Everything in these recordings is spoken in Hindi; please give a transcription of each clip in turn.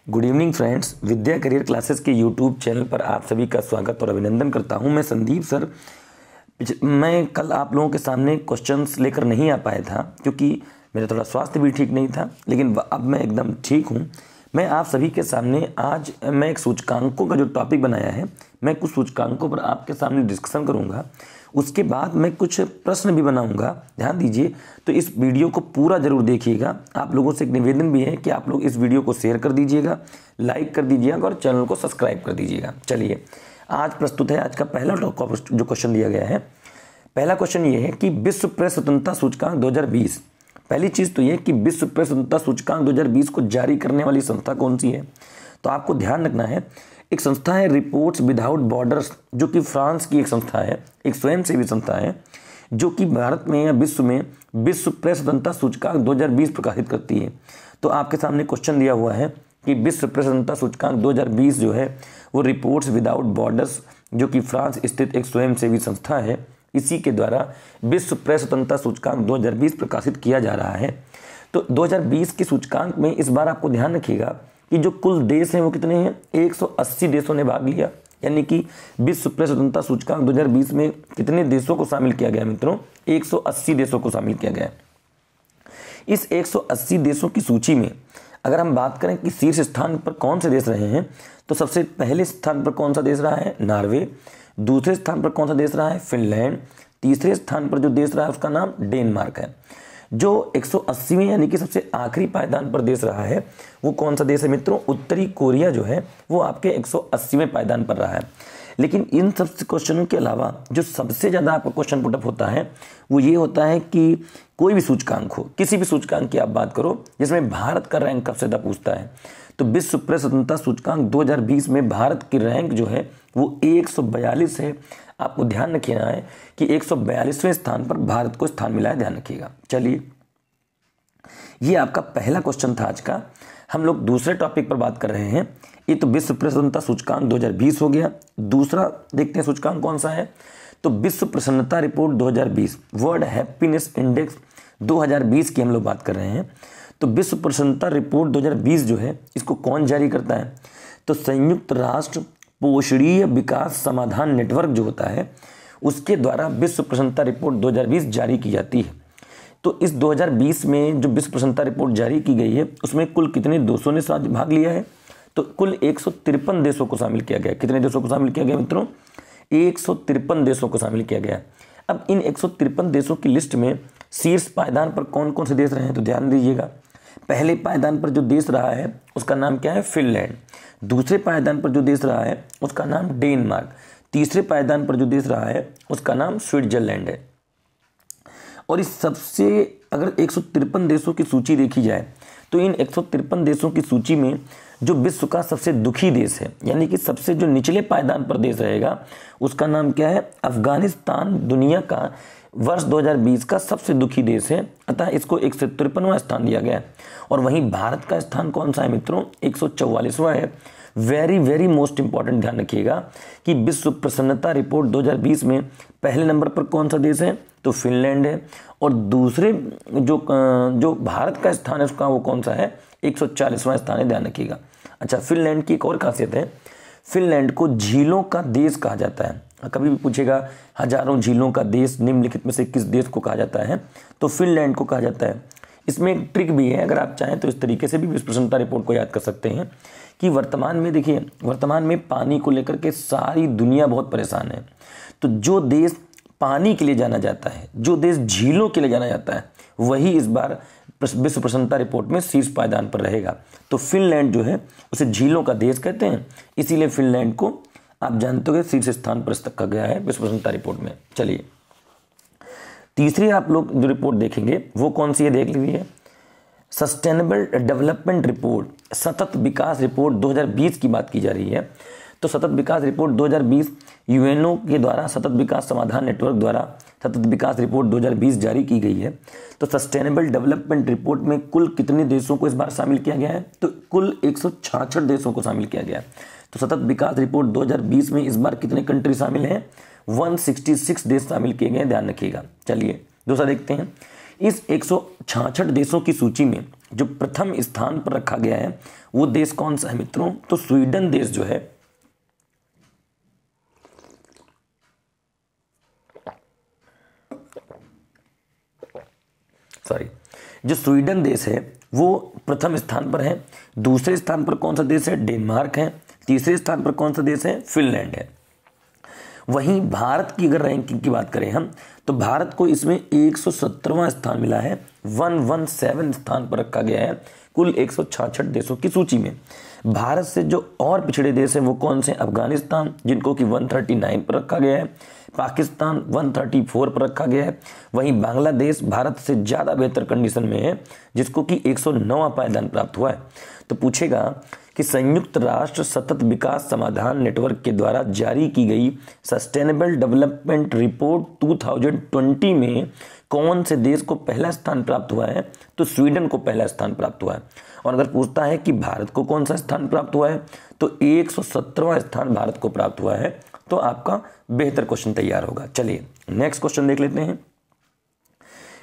गुड इवनिंग फ्रेंड्स, विद्या करियर क्लासेस के यूट्यूब चैनल पर आप सभी का स्वागत और अभिनंदन करता हूं। मैं संदीप सर। मैं कल आप लोगों के सामने क्वेश्चंस लेकर नहीं आ पाया था क्योंकि मेरा थोड़ा स्वास्थ्य भी ठीक नहीं था, लेकिन अब मैं एकदम ठीक हूं। मैं आप सभी के सामने आज मैं एक सूचकांकों का जो टॉपिक बनाया है, मैं कुछ सूचकांकों पर आपके सामने डिस्कशन करूँगा। उसके बाद मैं कुछ प्रश्न भी बनाऊंगा, ध्यान दीजिए। तो इस वीडियो को पूरा जरूर देखिएगा। आप लोगों से एक निवेदन भी है कि आप लोग इस वीडियो को शेयर कर दीजिएगा, लाइक कर दीजिएगा और चैनल को सब्सक्राइब कर दीजिएगा। चलिए, आज प्रस्तुत है आज का पहला जो क्वेश्चन दिया गया है। पहला क्वेश्चन ये है कि विश्व प्रेस स्वतंत्रता सूचकांक 2020। पहली चीज़ तो ये कि विश्व प्रेस स्वतंत्रता सूचकांक 2020 को जारी करने वाली संस्था कौन सी है। तो आपको ध्यान रखना है, एक संस्था है रिपोर्ट्स विदाउट बॉर्डर्स, जो कि फ्रांस की एक संस्था है, एक स्वयंसेवी संस्था है, जो कि भारत में या विश्व में विश्व प्रेस स्वतंत्रता सूचकांक 2020 प्रकाशित करती है। तो आपके सामने क्वेश्चन दिया हुआ है कि विश्व प्रेस स्वतंत्रता सूचकांक 2020 जो है वो रिपोर्ट्स विदाउट बॉर्डर्स, जो कि फ्रांस स्थित एक स्वयंसेवी संस्था है, इसी के द्वारा विश्व प्रेस स्वतंत्रता सूचकांक 2020 प्रकाशित किया जा रहा है। तो 2020 के सूचकांक में इस बार आपको ध्यान रखिएगा कि जो कुल देश हैं वो कितने हैं, 180 देशों ने भाग लिया। यानी कि विश्व प्रेस स्वतंत्रता सूचकांक 2020 में कितने देशों को शामिल किया गया मित्रों, 180 देशों को शामिल किया गया। इस 180 देशों की सूची में अगर हम बात करें कि शीर्ष स्थान पर कौन से देश रहे हैं, तो सबसे पहले स्थान पर कौन सा देश रहा है, नॉर्वे। दूसरे स्थान पर कौन सा देश रहा है, फिनलैंड। तीसरे स्थान पर जो देश रहा है उसका नाम डेनमार्क है। जो 180वें यानी कि सबसे आखिरी पायदान पर देश रहा है वो कौन सा देश है मित्रों, उत्तरी कोरिया जो है वो आपके 180वें पायदान पर रहा है। लेकिन इन सब क्वेश्चनों के अलावा जो सबसे ज़्यादा आपका क्वेश्चन पुटअप होता है वो ये होता है कि कोई भी सूचकांक हो, किसी भी सूचकांक की आप बात करो जिसमें भारत का रैंक सबसे ज़्यादा पूछता है। तो विश्व प्रेस स्वतंत्रता सूचकांक 2020 में भारत की रैंक जो है वो 142 है। आपको ध्यान रखना है कि 142वें स्थान पर भारत को स्थान मिला है, ध्यान रखिएगा। चलिए, ये आपका पहला क्वेश्चन था आज का। हम लोग दूसरे टॉपिक पर बात कर रहे हैं। ये तो विश्व प्रेस स्वतंत्रता सूचकांक 2020 हो गया। दूसरा देखते हैं सूचकांक कौन सा है। तो विश्व प्रसन्नता रिपोर्ट 2020, वर्ल्ड हैप्पीनेस इंडेक्स 2020 की हम लोग बात कर रहे हैं। तो विश्व प्रसन्नता रिपोर्ट 2020 जो है इसको कौन जारी करता है, तो संयुक्त राष्ट्र पोषणीय विकास समाधान नेटवर्क जो होता है उसके द्वारा विश्व प्रसन्नता रिपोर्ट 2020 जारी की जाती है। तो इस 2020 में जो विश्व प्रसन्नता रिपोर्ट जारी की गई है उसमें कुल कितने देशों ने भाग लिया है, तो कुल 153 देशों को शामिल किया गया। कितने देशों को शामिल किया गया मित्रों, 153 देशों को शामिल किया गया। अब इन 153 देशों की लिस्ट में शीर्ष पायदान पर कौन कौन से देश रहे हैं, तो ध्यान दीजिएगा। पहले पायदान पर जो देश रहा है उसका नाम क्या है, फिनलैंड। दूसरे पायदान पर जो देश रहा है उसका नाम डेनमार्क। तीसरे पायदान पर जो देश रहा है उसका नाम स्विट्जरलैंड है। और इस सबसे अगर 153 देशों की सूची देखी जाए तो इन 153 देशों की सूची में जो विश्व का सबसे दुखी देश है, यानी कि सबसे जो निचले पायदान पर देश रहेगा उसका नाम क्या है, अफगानिस्तान। दुनिया का वर्ष 2020 का सबसे दुखी देश है, अतः इसको 153वां स्थान दिया गया है। और वहीं भारत का स्थान कौन सा है मित्रों, 144वां है। वेरी वेरी मोस्ट इंपॉर्टेंट, ध्यान रखिएगा कि विश्व प्रसन्नता रिपोर्ट 2020 में पहले नंबर पर कौन सा देश है, तो फिनलैंड है। और दूसरे जो भारत का स्थान है उसका वो कौन सा है, 140वां स्थान है, ध्यान रखिएगा। अच्छा, फिनलैंड की एक और खासियत है, फिनलैंड को झीलों का देश कहा जाता है। कभी भी पूछेगा हजारों झीलों का देश निम्नलिखित में से किस देश को कहा जाता है, तो फिनलैंड को कहा जाता है। इसमें एक ट्रिक भी है, अगर आप चाहें तो इस तरीके से भी विश्व प्रसन्नता रिपोर्ट को याद कर सकते हैं कि वर्तमान में देखिए, वर्तमान में पानी को लेकर के सारी दुनिया बहुत परेशान है। तो जो देश पानी के लिए जाना जाता है, जो देश झीलों के लिए जाना जाता है, वही इस बार विश्व प्रसन्नता रिपोर्ट में शीर्ष पायदान पर रहेगा। तो फिनलैंड जो है उसे झीलों का देश कहते हैं, इसीलिए फिनलैंड को आप जानते हो शीर्ष स्थान पर रखा गया है विश्व प्रसन्नता रिपोर्ट में। चलिए, तीसरी आप लोग जो रिपोर्ट देखेंगे वो कौन सी है, देख लीजिए। सस्टेनेबल डेवलपमेंट रिपोर्ट, सतत विकास रिपोर्ट 2020 की बात की जा रही है। तो सतत विकास रिपोर्ट 2020 यूएनओ के द्वारा सतत विकास समाधान नेटवर्क द्वारा सतत विकास रिपोर्ट 2020 जारी की गई है। तो सस्टेनेबल डेवलपमेंट रिपोर्ट में कुल कितने देशों को इस बार शामिल किया गया है, तो कुल 166 देशों को शामिल किया गया है। तो सतत विकास रिपोर्ट 2020 में इस बार कितने कंट्री शामिल हैं, 166 देश शामिल किए गए हैं, ध्यान रखिएगा। चलिए दूसरा देखते हैं। इस 166 देशों की सूची में जो प्रथम स्थान पर रखा गया है वो देश कौन सा है मित्रों? तो स्वीडन देश जो है जो स्वीडन देश है वो प्रथम स्थान पर है। दूसरे स्थान पर कौन सा देश है? डेनमार्क है। तीसरे स्थान पर कौन सा देश है? फिनलैंड है। वहीं भारत की अगर रैंकिंग की बात करें हम, तो भारत को इसमें 117वां स्थान मिला है, 117 स्थान पर रखा गया है कुल 166 देशों की सूची में। भारत से जो और पिछड़े देश हैं वो कौन से? अफगानिस्तान, जिनको कि 139 पर रखा गया है, पाकिस्तान 134 पर रखा गया है। वहीं बांग्लादेश भारत से ज़्यादा बेहतर कंडीशन में है, जिसको कि 109वां पायदान प्राप्त हुआ है। तो पूछेगा कि संयुक्त राष्ट्र सतत विकास समाधान नेटवर्क के द्वारा जारी की गई सस्टेनेबल डेवलपमेंट रिपोर्ट 2020 में कौन से देश को पहला स्थान प्राप्त हुआ है? तो स्वीडन को पहला स्थान प्राप्त हुआ है। और अगर पूछता है कि भारत को कौन सा स्थान प्राप्त हुआ है, तो 117वां स्थान भारत को प्राप्त हुआ है। तो आपका बेहतर क्वेश्चन तैयार होगा। चलिए नेक्स्ट क्वेश्चन देख लेते हैं।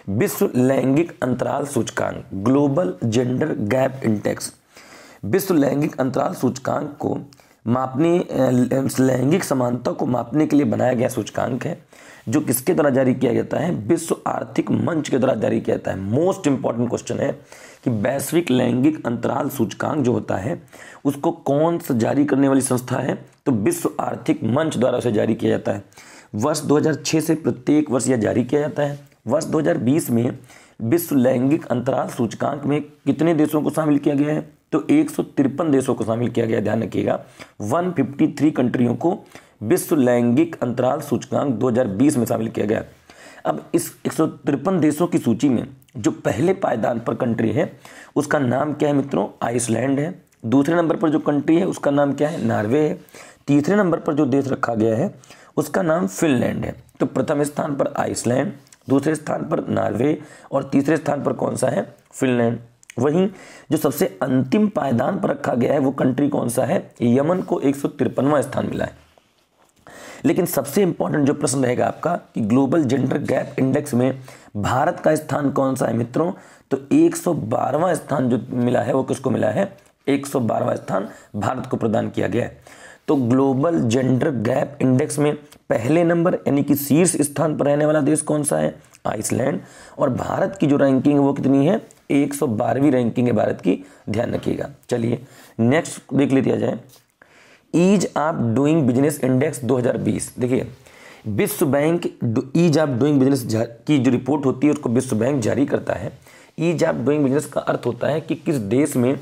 विश्व लैंगिक अंतराल सूचकांक, ग्लोबल जेंडर गैप इंडेक्स, विश्व लैंगिक अंतराल सूचकांक को मापने, लैंगिक समानता को मापने के लिए बनाया गया सूचकांक है, जो किसके द्वारा जारी किया जाता है? विश्व आर्थिक मंच के द्वारा जारी किया जाता है। मोस्ट इंपॉर्टेंट क्वेश्चन है कि वैश्विक लैंगिक अंतराल सूचकांक जो होता है उसको कौन सा जारी करने वाली संस्था है? तो विश्व आर्थिक मंच द्वारा उसे जारी किया जाता है। वर्ष 2006 से प्रत्येक वर्ष यह जारी किया जाता है। वर्ष 2020 में विश्व लैंगिक अंतराल सूचकांक में कितने देशों को शामिल किया गया है? तो 153 देशों को शामिल किया गया। ध्यान रखिएगा, 153 कंट्रियों को विश्व लैंगिक अंतराल सूचकांक 2020 में शामिल किया गया। अब इस 153 देशों की सूची में जो पहले पायदान पर कंट्री है उसका नाम क्या है मित्रों? आइसलैंड है। दूसरे नंबर पर जो कंट्री है उसका नाम क्या है? नॉर्वे है। तीसरे नंबर पर जो देश रखा गया है उसका नाम फिनलैंड है। तो प्रथम स्थान पर आइसलैंड, दूसरे स्थान पर नॉर्वे और तीसरे स्थान पर कौन सा है? फिनलैंड। वहीं जो सबसे अंतिम पायदान पर रखा गया है वो कंट्री कौन सा है? यमन को 153वां स्थान मिला है। लेकिन सबसे इंपॉर्टेंट जो प्रश्न रहेगा आपका कि ग्लोबल जेंडर गैप इंडेक्स में भारत का स्थान कौन सा है मित्रों? तो 112वां स्थान जो मिला है वो किसको मिला है? 112वां स्थान भारत को प्रदान किया गया है। तो ग्लोबल जेंडर गैप इंडेक्स में पहले नंबर यानी कि शीर्ष स्थान पर रहने वाला देश कौन सा है? आइसलैंड। और भारत की जो रैंकिंग है वो कितनी है? 112वीं रैंकिंग है भारत की। ध्यान रखिएगा। चलिए नेक्स्ट देख लेते जाए, ease of doing business index 2020। देखिए विश्व bank ease of doing business की जो रिपोर्ट होती है उसको विश्व बैंक जारी करता है। ईज ऑफ डूइंग बिजनेस का अर्थ होता है कि किस देश में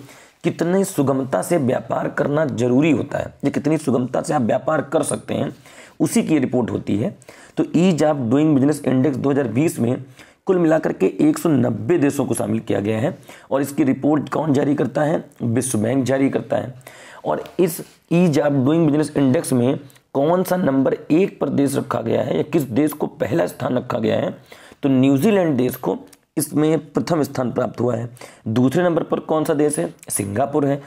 कितनी सुगमता से व्यापार करना जरूरी होता है, या कितनी सुगमता से आप व्यापार कर सकते हैं, उसी की रिपोर्ट होती है। तो ease of doing business index 2020 में कुल मिलाकर के 190 देशों को शामिल किया गया है और इसकी रिपोर्ट कौन जारी करता है? विश्व बैंक जारी करता है। और इस ease of doing business index में कौन सा नंबर 1 पर देश रखा गया है या किस देश को पहला स्थान रखा गया है? तो न्यूजीलैंड देश को इसमें प्रथम स्थान प्राप्त हुआ है। दूसरे नंबर पर कौन सा देश है? सिंगापुर है।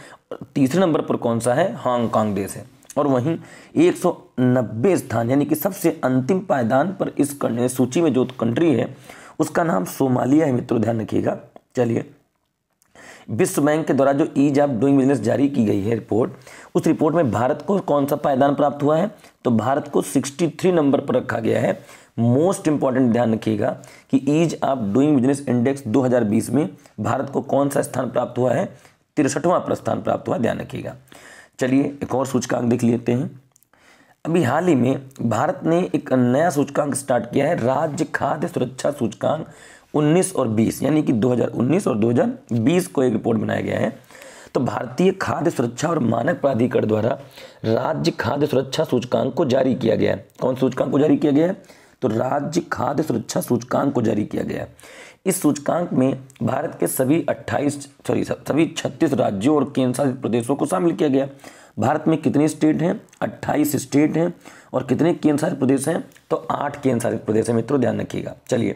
तीसरे नंबर पर कौन सा है? हांगकांग देश है। और वहीं 190 स्थान यानी कि सबसे अंतिम पायदान पर इस सूची में जो कंट्री है उसका नाम सोमालिया है मित्रों। ध्यान रखिएगा। चलिए विश्व बैंक के द्वारा जो ईज ऑफ डूइंग बिजनेस जारी की गई है रिपोर्ट, उस रिपोर्ट में भारत को कौन सा पायदान प्राप्त हुआ है? तो भारत को 63 नंबर पर रखा गया है। मोस्ट इंपॉर्टेंट ध्यान रखिएगा कि ease of doing business index 2020 में भारत को कौन सा स्थान प्राप्त हुआ है? 63वां स्थान प्राप्त हुआ। ध्यान रखिएगा। चलिए एक और सूचकांक देख लेते हैं। अभी हाल ही में भारत ने एक नया सूचकांक स्टार्ट किया है, राज्य खाद्य सुरक्षा सूचकांक 19 और 20, यानी कि 2019 और 2020 को एक रिपोर्ट बनाया गया है। तो भारतीय खाद्य सुरक्षा और मानक प्राधिकरण द्वारा राज्य खाद्य सुरक्षा सूचकांक को जारी किया गया है। कौन सूचकांक को जारी किया गया है? तो राज्य खाद्य सुरक्षा सूचकांक को जारी किया गया है। इस सूचकांक में भारत के सभी 36 राज्यों और केंद्र शासित प्रदेशों को शामिल किया गया। भारत में कितने स्टेट हैं? 28 स्टेट हैं। और कितने केंद्र शासित प्रदेश हैं? तो 8 केंद्र शासित प्रदेश हैं मित्रों। ध्यान रखिएगा। चलिए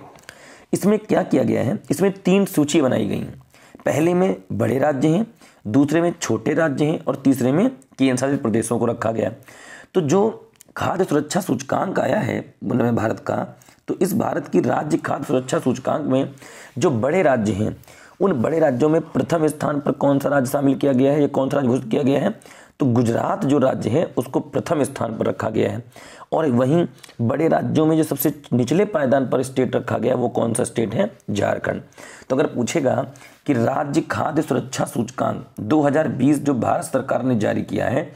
इसमें क्या किया गया है? इसमें 3 सूची बनाई गई हैं। पहले में बड़े राज्य हैं, दूसरे में छोटे राज्य हैं और तीसरे में केंद्र शासित प्रदेशों को रखा गया। तो जो खाद्य सुरक्षा सूचकांक आया है भारत का, तो इस भारत की राज्य खाद्य सुरक्षा सूचकांक में जो बड़े राज्य हैं उन बड़े राज्यों में प्रथम स्थान पर कौन सा राज्य शामिल किया गया है या कौन सा राज्य घोषित किया गया है? तो गुजरात जो राज्य है उसको प्रथम स्थान पर रखा गया है। और वहीं बड़े राज्यों में जो सबसे निचले पायदान पर स्टेट रखा गया है वो कौन सा स्टेट है? झारखंड। तो अगर पूछेगा कि राज्य खाद्य सुरक्षा सूचकांक 2020 जो भारत सरकार ने जारी किया है,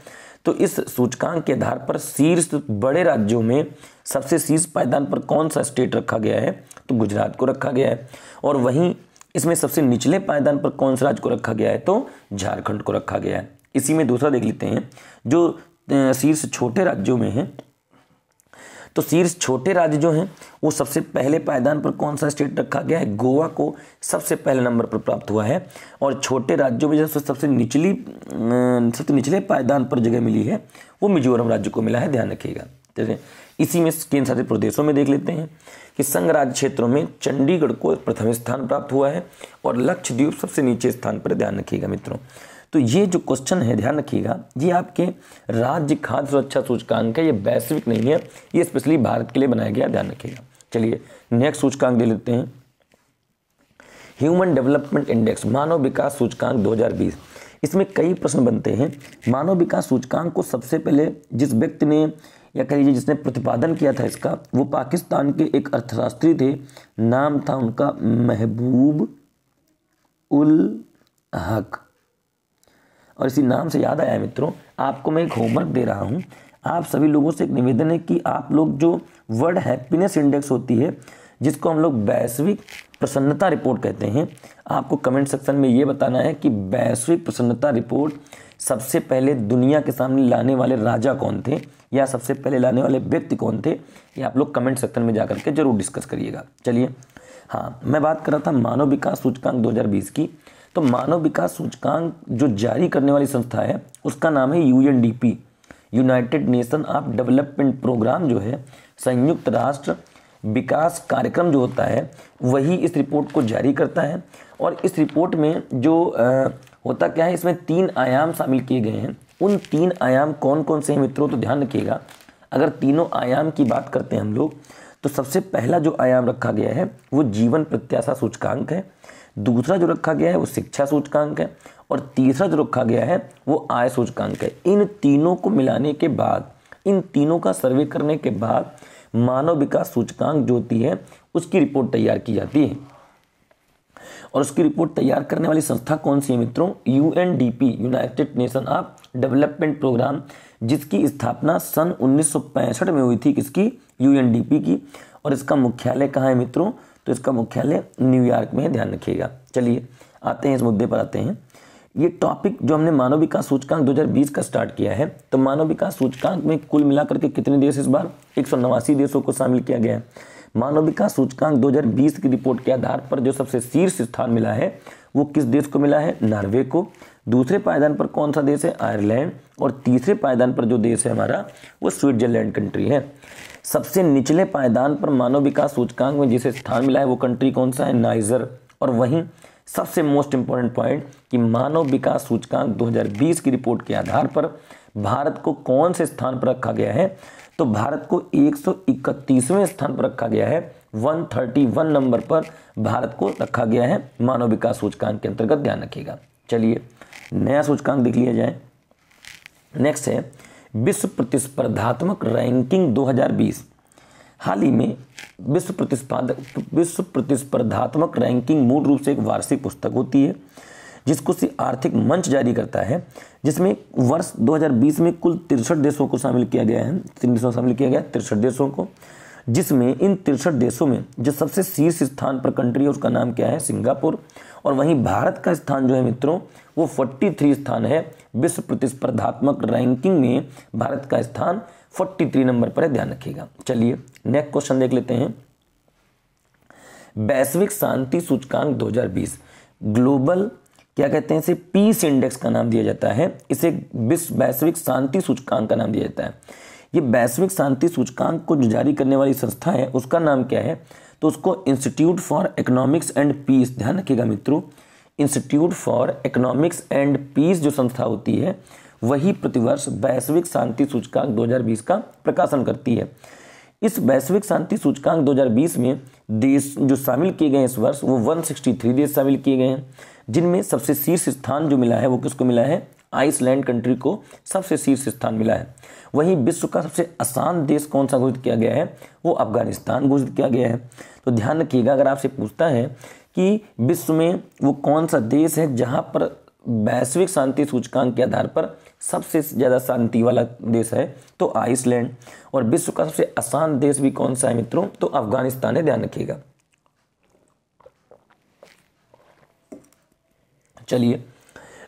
तो इस सूचकांक के आधार पर शीर्ष बड़े राज्यों में सबसे शीर्ष पायदान पर कौन सा स्टेट रखा गया है? तो गुजरात को रखा गया है। और वहीं इसमें सबसे निचले पायदान पर कौन सा राज्य को रखा गया है? तो झारखंड को रखा गया है। इसी में दूसरा देख लेते हैं जो शीर्ष छोटे राज्यों में है। तो शीर्ष छोटे राज्य जो हैं वो सबसे पहले पायदान पर कौन सा स्टेट रखा गया है? गोवा को सबसे पहले नंबर पर प्राप्त हुआ है। और छोटे राज्यों में जो सबसे निचले पायदान पर जगह मिली है वो मिजोरम राज्य को मिला है, ध्यान रखिएगा। जैसे इसी में केंद्र शासित प्रदेशों में देख लेते हैं कि संघ राज्य क्षेत्रों में चंडीगढ़ को प्रथम स्थान प्राप्त हुआ है और लक्षद्वीप सबसे नीचे स्थान पर, ध्यान रखिएगा मित्रों। तो ये जो क्वेश्चन है ध्यान रखिएगा, ये आपके राज्य खाद्य सुरक्षा सूचकांक है, ये वैश्विक नहीं है, ये स्पेशली भारत के लिए बनाया गया, ध्यान रखिएगा। चलिए नेक्स्ट सूचकांक दे लेते हैं, ह्यूमन डेवलपमेंट इंडेक्स, मानव विकास सूचकांक 2020। इसमें कई प्रश्न बनते हैं। मानव विकास सूचकांक को सबसे पहले जिस व्यक्ति ने या कह लीजिए जिसने प्रतिपादन किया था इसका, वो पाकिस्तान के एक अर्थशास्त्री थे, नाम था उनका महबूब उल हक। और इसी नाम से याद आया मित्रों, आपको मैं एक होमवर्क दे रहा हूं। आप सभी लोगों से एक निवेदन है कि आप लोग जो वर्ल्ड हैप्पीनेस इंडेक्स होती है, जिसको हम लोग वैश्विक प्रसन्नता रिपोर्ट कहते हैं, आपको कमेंट सेक्शन में ये बताना है कि वैश्विक प्रसन्नता रिपोर्ट सबसे पहले दुनिया के सामने लाने वाले राजा कौन थे या सबसे पहले लाने वाले व्यक्ति कौन थे। ये आप लोग कमेंट सेक्शन में जाकर के जरूर डिस्कस करिएगा। चलिए, हाँ, मैं बात कर रहा था मानव विकास सूचकांक 2020 की। तो मानव विकास सूचकांक जो जारी करने वाली संस्था है उसका नाम है UNDP, united nation of development programme, जो है संयुक्त राष्ट्र विकास कार्यक्रम जो होता है वही इस रिपोर्ट को जारी करता है। और इस रिपोर्ट में जो होता क्या है, इसमें 3 आयाम शामिल किए गए हैं। उन 3 आयाम कौन कौन से हैं मित्रों? तो ध्यान रखिएगा, अगर तीनों आयाम की बात करते हैं हम लोग, तो सबसे पहला जो आयाम रखा गया है वो जीवन प्रत्याशा सूचकांक है, दूसरा जो रखा गया है वो शिक्षा सूचकांक है, और तीसरा जो रखा गया है वो आय सूचकांक है। इन तीनों को मिलाने के बाद, इन तीनों का सर्वे करने के बाद मानव विकास सूचकांक जो होती है उसकी रिपोर्ट तैयार की जाती है। और उसकी रिपोर्ट तैयार करने वाली संस्था कौन सी है मित्रों? UNDP, united nation of development programme, जिसकी स्थापना सन 1965 में हुई थी। किसकी? यूएनडीपी की। और इसका मुख्यालय कहाँ है मित्रों? तो इसका मुख्यालय न्यूयॉर्क में है, ध्यान रखिएगा। चलिए आते हैं, इस मुद्दे पर आते हैं। ये टॉपिक जो हमने मानव विकास सूचकांक 2020 का स्टार्ट किया है, तो मानव विकास सूचकांक में कुल मिलाकर के कितने देश इस बार? 189 देशों को शामिल किया गया है। मानव विकास सूचकांक 2020 की रिपोर्ट के आधार पर जो सबसे शीर्ष स्थान मिला है वो किस देश को मिला है? नॉर्वे को। दूसरे पायदान पर कौन सा देश है? आयरलैंड। और तीसरे पायदान पर जो देश है हमारा वो स्विट्जरलैंड कंट्री है। सबसे निचले पायदान पर मानव विकास सूचकांक में जिसे स्थान मिला है वो कंट्री कौन सा है? नाइजर। और वहीं सबसे मोस्ट इंपॉर्टेंट पॉइंट कि मानव विकास सूचकांक 2020 की रिपोर्ट के आधार पर भारत को कौन से स्थान पर रखा गया है? तो भारत को 131वें स्थान पर रखा गया है। 131 नंबर पर भारत को रखा गया है मानव विकास सूचकांक के अंतर्गत, ध्यान रखिएगा। चलिए नया सूचकांक देख लिया जाए। नेक्स्ट है विश्व प्रतिस्पर्धात्मक रैंकिंग 2020। हाल ही में विश्व प्रतिस्पर्धात्मक रैंकिंग मूल रूप से एक वार्षिक पुस्तक होती है जिसको आर्थिक मंच जारी करता है, जिसमें वर्ष 2020 में कुल 63 देशों को शामिल किया गया है। 63 देशों को, जिसमें इन 63 देशों में जो सबसे शीर्ष स्थान पर कंट्री है उसका नाम क्या है? सिंगापुर। और वहीं भारत का स्थान जो है मित्रों वो 43 स्थान है। विश्व प्रतिस्पर्धात्मक रैंकिंग में भारत का स्थान 43 नंबर पर है, ध्यान रखिएगा। चलिए नेक्स्ट क्वेश्चन देख लेते हैं। वैश्विक शांति सूचकांक 2020, ग्लोबल क्या कहते हैं इसे? पीस इंडेक्स का नाम दिया जाता है। इसे विश्व वैश्विक शांति सूचकांक का नाम दिया जाता है। ये वैश्विक शांति सूचकांक को जो जारी करने वाली संस्था है उसका नाम क्या है? तो उसको institute for economics and peace, ध्यान रखिएगा मित्रों। Institute for economics and peace जो संस्था होती है वही प्रतिवर्ष वैश्विक शांति सूचकांक 2020 का प्रकाशन करती है। इस वैश्विक शांति सूचकांक 2020 में देश जो शामिल किए गए इस वर्ष वो 163 देश शामिल किए गए हैं, जिनमें सबसे शीर्ष स्थान जो मिला है वो किसको मिला है? आइसलैंड कंट्री को सबसे शीर्ष स्थान मिला है। वहीं विश्व का सबसे आसान देश कौन सा घोषित किया गया है? वो अफगानिस्तान घोषित किया गया है। तो ध्यान रखिएगा, अगर आपसे पूछता है कि विश्व में वो कौन सा देश है जहां पर वैश्विक शांति सूचकांक के आधार पर सबसे ज़्यादा शांति वाला देश है, तो आइसलैंड। और विश्व का सबसे आसान देश भी कौन सा है मित्रों? तो अफगानिस्तान है, ध्यान रखिएगा। चलिए,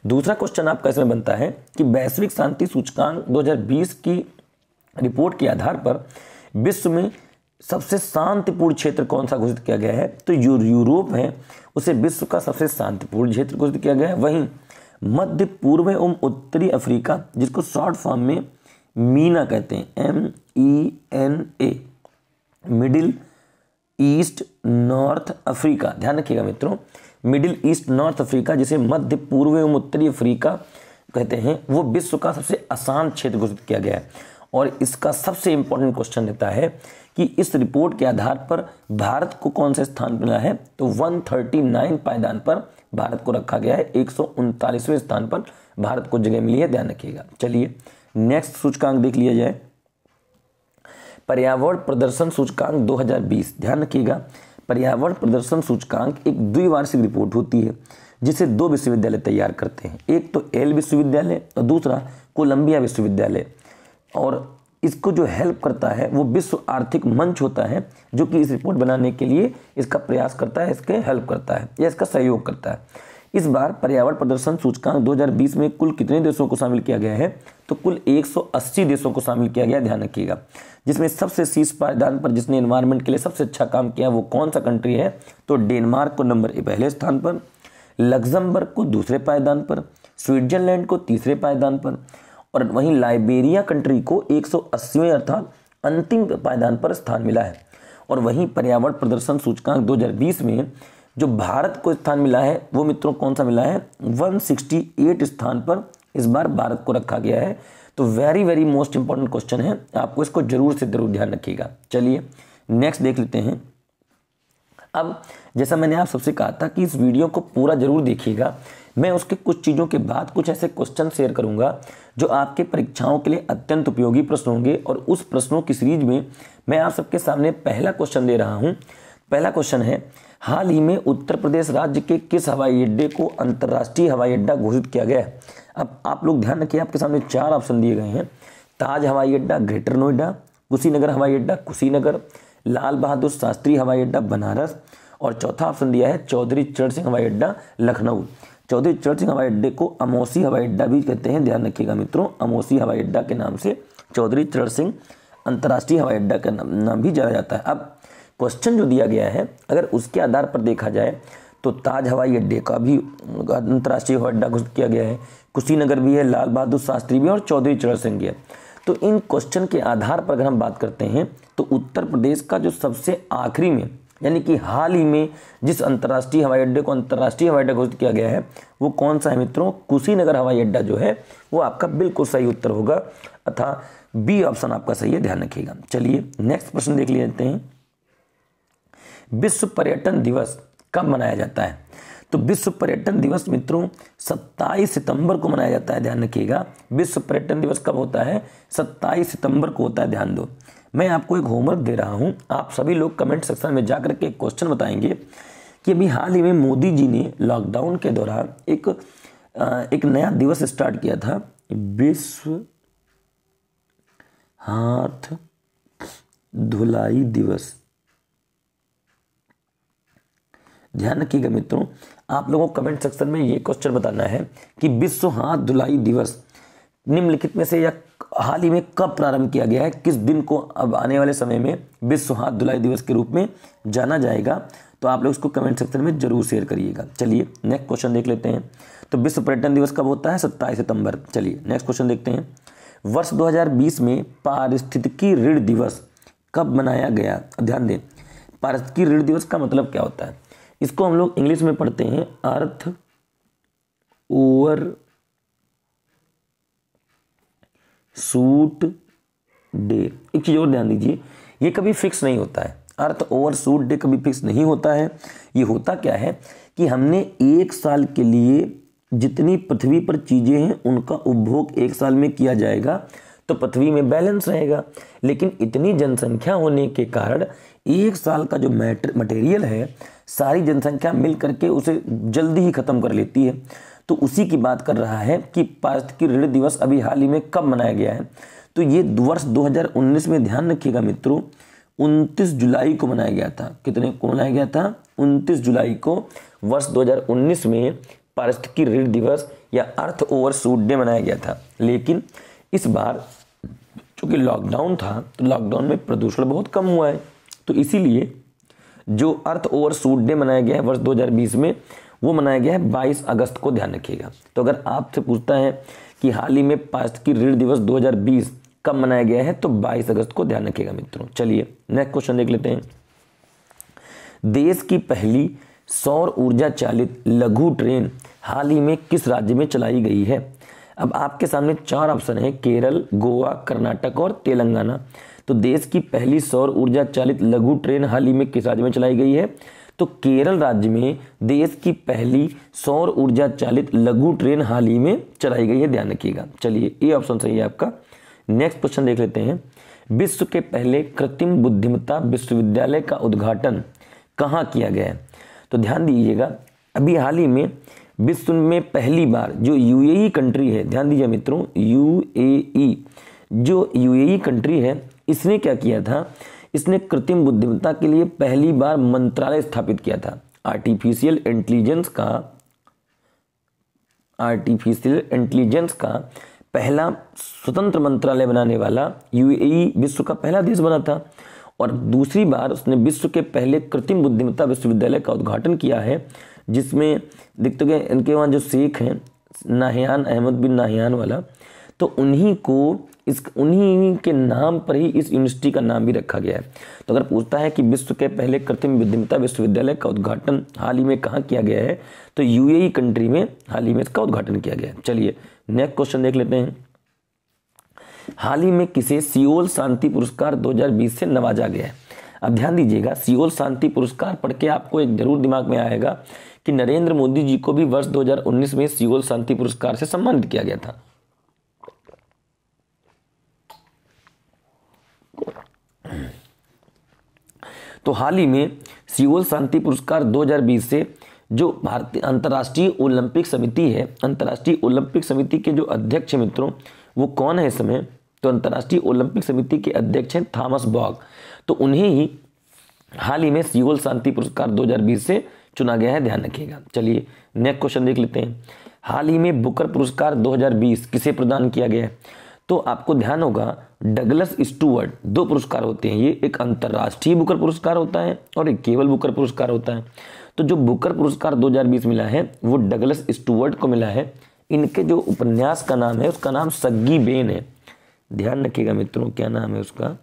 दूसरा क्वेश्चन आपका इसमें बनता है कि वैश्विक शांति सूचकांक 2020 की रिपोर्ट के आधार पर विश्व में सबसे शांतिपूर्ण क्षेत्र कौन सा घोषित किया गया है? तो यूरोप है, उसे विश्व का सबसे शांतिपूर्ण क्षेत्र घोषित किया गया है। वहीं मध्य पूर्व एवं उत्तरी अफ्रीका, जिसको शॉर्ट फॉर्म में मीना कहते हैं, MENA, middle east north Africa, ध्यान रखिएगा मित्रों, मिडिल ईस्ट नॉर्थ अफ्रीका, जिसे मध्य पूर्व एवं उत्तरी अफ्रीका कहते हैं, वो विश्व का सबसे आसान क्षेत्र घोषित किया गया है। और इसका सबसे इंपॉर्टेंट क्वेश्चन रहता है कि इस रिपोर्ट के आधार पर भारत को कौन सा स्थान मिला है? तो 139 पायदान पर भारत को रखा गया है, 139वें स्थान पर भारत को जगह मिली है, ध्यान रखिएगा। चलिए, नेक्स्ट सूचकांक देख लिया जाए, पर्यावरण प्रदर्शन सूचकांक 2020। ध्यान रखिएगा, पर्यावरण प्रदर्शन सूचकांक एक द्विवार्षिक रिपोर्ट होती है जिसे 2 विश्वविद्यालय तैयार करते हैं, एक तो येल विश्वविद्यालय और दूसरा कोलंबिया विश्वविद्यालय। और इसको जो हेल्प करता है वो विश्व आर्थिक मंच होता है, जो कि इस रिपोर्ट बनाने के लिए इसका प्रयास करता है, इसके हेल्प करता है या इसका सहयोग करता है। इस बार पर्यावरण प्रदर्शन सूचकांक 2020 में कुल कितने देशों को शामिल किया गया है? तो कुल 180 देशों को शामिल किया गया, ध्यान रखिएगा। जिसमें सबसे शीर्ष पायदान पर जिसने एनवायरनमेंट के लिए सबसे अच्छा काम किया वो कौन सा कंट्री है? तो डेनमार्क को नंबर पहले स्थान पर, लग्जमबर्ग को दूसरे पायदान पर, स्विट्जरलैंड को तीसरे पायदान पर, और वहीं लाइबेरिया कंट्री को 180वें अर्थात अंतिम पायदान पर स्थान मिला है। और वहीं पर्यावरण प्रदर्शन सूचकांक 2020 में जो भारत को स्थान मिला है वो मित्रों कौन सा मिला है? 168 स्थान पर इस बार भारत को रखा गया है। तो very very most important question है, आपको इसको जरूर से जरूर ध्यान रखिएगा। चलिए, नेक्स्ट देख लेते हैं। अब जैसा मैंने आप सबसे कहा था कि इस वीडियो को पूरा जरूर देखिएगा, मैं उसके कुछ चीज़ों के बाद कुछ ऐसे क्वेश्चन शेयर करूंगा जो आपके परीक्षाओं के लिए अत्यंत उपयोगी प्रश्न होंगे। और उस प्रश्नों की सीरीज में मैं आप सबके सामने पहला क्वेश्चन दे रहा हूं। पहला क्वेश्चन है, हाल ही में उत्तर प्रदेश राज्य के किस हवाई अड्डे को अंतर्राष्ट्रीय हवाई अड्डा घोषित किया गया है? अब आप लोग ध्यान रखिए, आपके सामने 4 ऑप्शन दिए गए हैं। ताज हवाई अड्डा ग्रेटर नोएडा, कुशीनगर हवाई अड्डा कुशीनगर, लाल बहादुर शास्त्री हवाई अड्डा बनारस, और चौथा ऑप्शन दिया है चौधरी चरण सिंह हवाई अड्डा लखनऊ। चौधरी चरण सिंह हवाई अड्डे को अमौसी हवाई अड्डा भी कहते हैं, ध्यान रखिएगा मित्रों, अमौसी हवाई अड्डा के नाम से चौधरी चरण सिंह अंतर्राष्ट्रीय हवाई अड्डा का नाम भी जाना जाता है। अब क्वेश्चन जो दिया गया है अगर उसके आधार पर देखा जाए तो ताज हवाई अड्डे का भी अंतर्राष्ट्रीय हवाई अड्डा घोषित किया गया है, कुशीनगर भी है, लाल बहादुर शास्त्री भी और चौधरी चरण सिंह भी है। तो इन क्वेश्चन के आधार पर अगर हम बात करते हैं तो उत्तर प्रदेश का जो सबसे आखिरी में यानी कि हाल ही में जिस अंतर्राष्ट्रीय हवाई अड्डे को अंतर्राष्ट्रीय हवाई अड्डा घोषित किया गया है वो कौन सा है मित्रों? कुशीनगर हवाई अड्डा जो है वो आपका बिल्कुल सही उत्तर होगा, अतः बी ऑप्शन आपका सही है, ध्यान रखिएगा। चलिए, नेक्स्ट प्रश्न देख लेते हैं। विश्व पर्यटन दिवस कब मनाया जाता है? तो विश्व पर्यटन दिवस मित्रों 27 सितंबर को मनाया जाता है, ध्यान रखिएगा। विश्व पर्यटन दिवस कब होता है? 27 सितंबर को होता है, ध्यान दो। मैं आपको एक होमवर्क दे रहा हूं, आप सभी लोग कमेंट सेक्शन में जाकर के एक क्वेश्चन बताएंगे कि अभी हाल ही में मोदी जी ने लॉकडाउन के दौरान एक नया दिवस स्टार्ट किया था, विश्व हाथ धुलाई दिवस। ध्यान रखिएगा मित्रों, आप लोगों को कमेंट सेक्शन में ये क्वेश्चन बताना है कि विश्व हाथ धुलाई दिवस निम्नलिखित में से या हाल ही में कब प्रारंभ किया गया है, किस दिन को अब आने वाले समय में विश्व हाथ धुलाई दिवस के रूप में जाना जाएगा। तो आप लोग इसको कमेंट सेक्शन में जरूर शेयर करिएगा। चलिए, नेक्स्ट क्वेश्चन देख लेते हैं। तो विश्व पर्यटन दिवस कब होता है? 27 सितंबर। चलिए, नेक्स्ट क्वेश्चन देखते हैं। वर्ष 2020 में पारिस्थितिकी ऋण दिवस कब मनाया गया? ध्यान दें, पारिस्थितिकी ऋण दिवस का मतलब क्या होता है? इसको हम लोग इंग्लिश में पढ़ते हैं अर्थ ओवर शूट डे। एक चीज और ध्यान दीजिए, ये कभी फिक्स नहीं होता है। अर्थ ओवरशूट डे कभी फिक्स नहीं होता है। ये होता क्या है कि हमने एक साल के लिए जितनी पृथ्वी पर चीज़ें हैं उनका उपभोग एक साल में किया जाएगा तो पृथ्वी में बैलेंस रहेगा। लेकिन इतनी जनसंख्या होने के कारण एक साल का जो मटेरियल है सारी जनसंख्या मिल करके उसे जल्दी ही ख़त्म कर लेती है। तो उसी की बात कर रहा है कि पारिस्थितिकी ऋण दिवस अभी हाल ही में कब मनाया गया है। तो ये वर्ष 2019 में ध्यान रखिएगा मित्रों, 29 जुलाई को मनाया गया था। कितने को मनाया गया था? 29 जुलाई को वर्ष 2019 में पारिस्थितिकी ऋण दिवस या अर्थ ओवरशूट डे मनाया गया था। लेकिन इस बार चूँकि लॉकडाउन था तो लॉकडाउन में प्रदूषण बहुत कम हुआ है, तो इसीलिए जो अर्थ ओवरशूट डे मनाया गया है वर्ष 2020 में वो मनाया गया है 22 अगस्त को। ध्यान रखिएगा। तो अगर आपसे पूछता है कि हाल ही में पारिस्थितिकी ऋण दिवस 2020 कब मनाया गया है तो 22 अगस्त को। ध्यान रखिएगा मित्रों। चलिए नेक्स्ट क्वेश्चन देख लेते हैं। देश की पहली सौर ऊर्जा चालित लघु ट्रेन हाल ही में किस राज्य में चलाई गई है? अब आपके सामने 4 ऑप्शन है, केरल, गोवा, कर्नाटक और तेलंगाना। तो देश की पहली सौर ऊर्जा चालित लघु ट्रेन हाल ही में किस राज्य में चलाई गई है? तो केरल राज्य में देश की पहली सौर ऊर्जा चालित लघु ट्रेन हाल ही में चलाई गई है। ध्यान रखिएगा। चलिए ये ऑप्शन सही है आपका। नेक्स्ट क्वेश्चन देख लेते हैं। विश्व के पहले कृत्रिम बुद्धिमत्ता विश्वविद्यालय का उद्घाटन कहाँ किया गया है? तो ध्यान दीजिएगा, अभी हाल ही में विश्व में पहली बार जो यूएई कंट्री है, ध्यान दीजिए मित्रों, यूएई जो यूएई कंट्री है इसने क्या किया था? इसने कृत्रिम बुद्धिमत्ता के लिए पहली बार मंत्रालय स्थापित किया था। आर्टिफिशियल इंटेलिजेंस का पहला स्वतंत्र मंत्रालय बनाने वाला यूएई विश्व का पहला देश बना था। और दूसरी बार उसने विश्व के पहले कृत्रिम बुद्धिमत्ता विश्वविद्यालय का उद्घाटन किया है, जिसमें देखते हैं इनके वहाँ जो शेख हैं नाहियान अहमद बिन नाहियान वाला, तो उन्हीं के नाम पर ही इस यूनिवर्सिटी का नाम भी रखा गया है। तो अगर पूछता है कि विश्व के पहले कृत्रिम बुद्धिमत्ता विश्वविद्यालय का उद्घाटन हाल ही में कहाँ किया गया है, तो यूएई कंट्री में हाल ही में इसका उद्घाटन किया गया है। चलिए नेक्स्ट क्वेश्चन देख लेते हैं। हाल ही में किसे सियोल शांति पुरस्कार 2020 से नवाजा गया है? अब ध्यान दीजिएगा, सियोल शांति पुरस्कार पढ़ के आपको एक जरूर दिमाग में आएगा कि नरेंद्र मोदी जी को भी वर्ष 2019 में सियोल शांति पुरस्कार से सम्मानित किया गया था। तो हाल ही में सियोल शांति पुरस्कार 2020 से जो भारतीय अंतर्राष्ट्रीय ओलंपिक समिति है, अंतर्राष्ट्रीय ओलंपिक समिति के जो अध्यक्ष मित्रों वो कौन है इस समय? तो अंतर्राष्ट्रीय ओलंपिक समिति के अध्यक्ष हैं थॉमस बॉक। तो उन्हें ही हाल ही में सियोल शांति पुरस्कार 2020 से चुना गया है। ध्यान रखिएगा। चलिए नेक्स्ट क्वेश्चन देख लेते हैं। हाल ही में बुकर पुरस्कार 2020 किसे प्रदान किया गया है? तो आपको ध्यान होगा डगलस स्टुअर्ट, 2 पुरस्कार होते हैं। ये एक अंतर्राष्ट्रीय बुकर पुरस्कार होता है और एक केवल बुकर पुरस्कार होता है। तो जो बुकर पुरस्कार 2020 मिला है वो डगलस स्टुअर्ट को मिला है। इनके जो उपन्यास का नाम है उसका नाम सग्गी बेन है। ध्यान रखिएगा मित्रों, क्या नाम है उसका?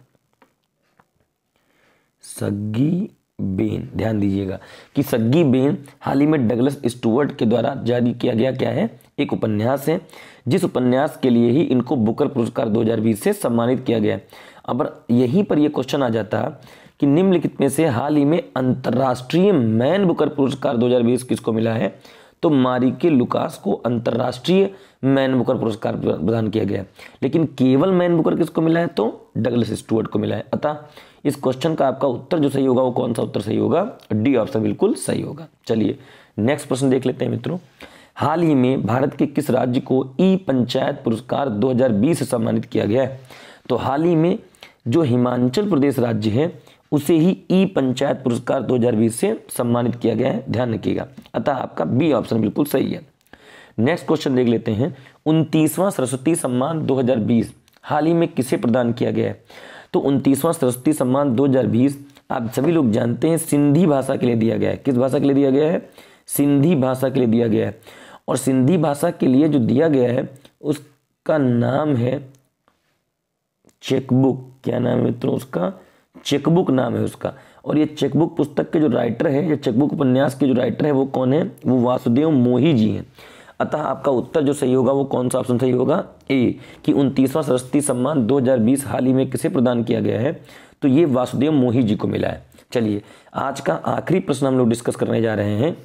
सग्गी बेन। ध्यान दीजिएगा कि सग्गी बेन हाल ही में डगलस स्टुअर्ट के द्वारा जारी किया गया क्या है? एक उपन्यास है, जिस उपन्यास के लिए ही इनको बुकर पुरस्कार 2020 से सम्मानित किया गया है। अब यहीं पर यह क्वेश्चन आ जाता कि निम्नलिखित में से हाल ही में अंतर्राष्ट्रीय मैन बुकर पुरस्कार 2020 किसको मिला है? तो मारिके लुकास को अंतर्राष्ट्रीय मैन बुकर पुरस्कार प्रदान किया गया। लेकिन केवल मैन बुकर किसको मिला है? तो डगलस स्टुअर्ट को मिला है। अतः इस क्वेश्चन का आपका उत्तर जो सही होगा वो कौन सा उत्तर सही होगा? डी ऑप्शन बिल्कुल सही होगा। चलिए नेक्स्ट प्रश्न देख लेते हैं मित्रों। हाल ही में भारत के किस राज्य को ई पंचायत पुरस्कार 2020 से सम्मानित किया गया है? तो हाल ही में जो हिमाचल प्रदेश राज्य है उसे ही ई पंचायत पुरस्कार 2020 से सम्मानित किया गया है। ध्यान रखिएगा। अतः आपका बी ऑप्शन बिल्कुल सही है। नेक्स्ट क्वेश्चन देख लेते हैं। 29वां सरस्वती सम्मान 2020 हाल ही में किसे प्रदान किया गया है? तो 29वां सरस्वती सम्मान 2020 आप सभी लोग जानते हैं सिंधी भाषा के लिए दिया गया है। किस भाषा के लिए दिया गया है? सिंधी भाषा के लिए दिया गया है। और सिंधी भाषा के लिए जो दिया गया है उसका नाम है चेकबुक। क्या नाम है मित्रों उसका? चेकबुक नाम है उसका। और ये चेकबुक पुस्तक के जो राइटर है, ये चेकबुक उपन्यास के जो राइटर है वो कौन है? वो वासुदेव मोही जी हैं। अतः आपका उत्तर जो सही होगा वो कौन सा ऑप्शन सही होगा? ए, कि 29वां सरस्वती सम्मान 2020 हाल ही में किसे प्रदान किया गया है? तो ये वासुदेव मोही जी को मिला है। चलिए आज का आखिरी प्रश्न हम लोग डिस्कस करने जा रहे हैं,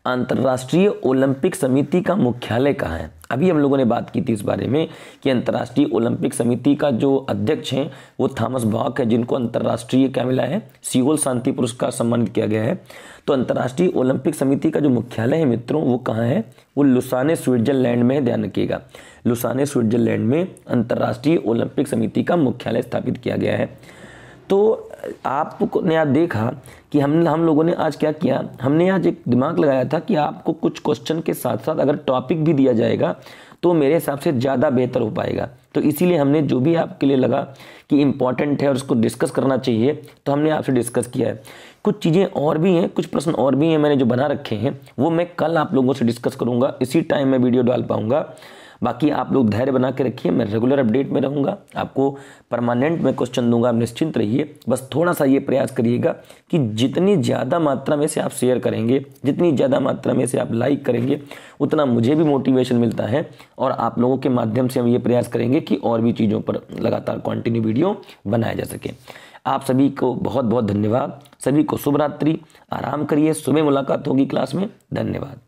अंतर्राष्ट्रीय ओलंपिक समिति का मुख्यालय कहाँ है। अभी हम लोगों ने बात की थी इस बारे में कि अंतर्राष्ट्रीय ओलंपिक समिति का जो अध्यक्ष हैं वो थॉमस बॉक है, जिनको अंतर्राष्ट्रीय क्या मिला है, सियोल शांति पुरस्कार सम्मानित किया गया है। तो अंतर्राष्ट्रीय ओलंपिक समिति का जो मुख्यालय है मित्रों वो कहाँ है, वो लुसाने स्विट्जरलैंड में है। ध्यान रखिएगा, लुसाने स्विट्जरलैंड में अंतर्राष्ट्रीय ओलंपिक समिति का मुख्यालय स्थापित किया गया है। तो आपने आज देखा कि हम लोगों ने आज क्या किया, हमने आज एक दिमाग लगाया था कि आपको कुछ क्वेश्चन के साथ साथ अगर टॉपिक भी दिया जाएगा तो मेरे हिसाब से ज़्यादा बेहतर हो पाएगा। तो इसीलिए हमने जो भी आपके लिए लगा कि इम्पॉर्टेंट है और उसको डिस्कस करना चाहिए तो हमने आपसे डिस्कस किया है। कुछ चीज़ें और भी हैं, कुछ प्रश्न और भी हैं मैंने जो बना रखे हैं, वो मैं कल आप लोगों से डिस्कस करूँगा, इसी टाइम मैं वीडियो डाल पाऊँगा। बाकी आप लोग धैर्य बना के रखिए, मैं रेगुलर अपडेट में रहूँगा, आपको परमानेंट में क्वेश्चन दूंगा, आप निश्चिंत रहिए। बस थोड़ा सा ये प्रयास करिएगा कि जितनी ज़्यादा मात्रा में से आप शेयर करेंगे, जितनी ज़्यादा मात्रा में से आप लाइक करेंगे, उतना मुझे भी मोटिवेशन मिलता है और आप लोगों के माध्यम से हम ये प्रयास करेंगे कि और भी चीज़ों पर लगातार कंटिन्यू वीडियो बनाया जा सके। आप सभी को बहुत बहुत धन्यवाद, सभी को शुभ रात्रि, आराम करिए, सुबह मुलाकात होगी क्लास में। धन्यवाद।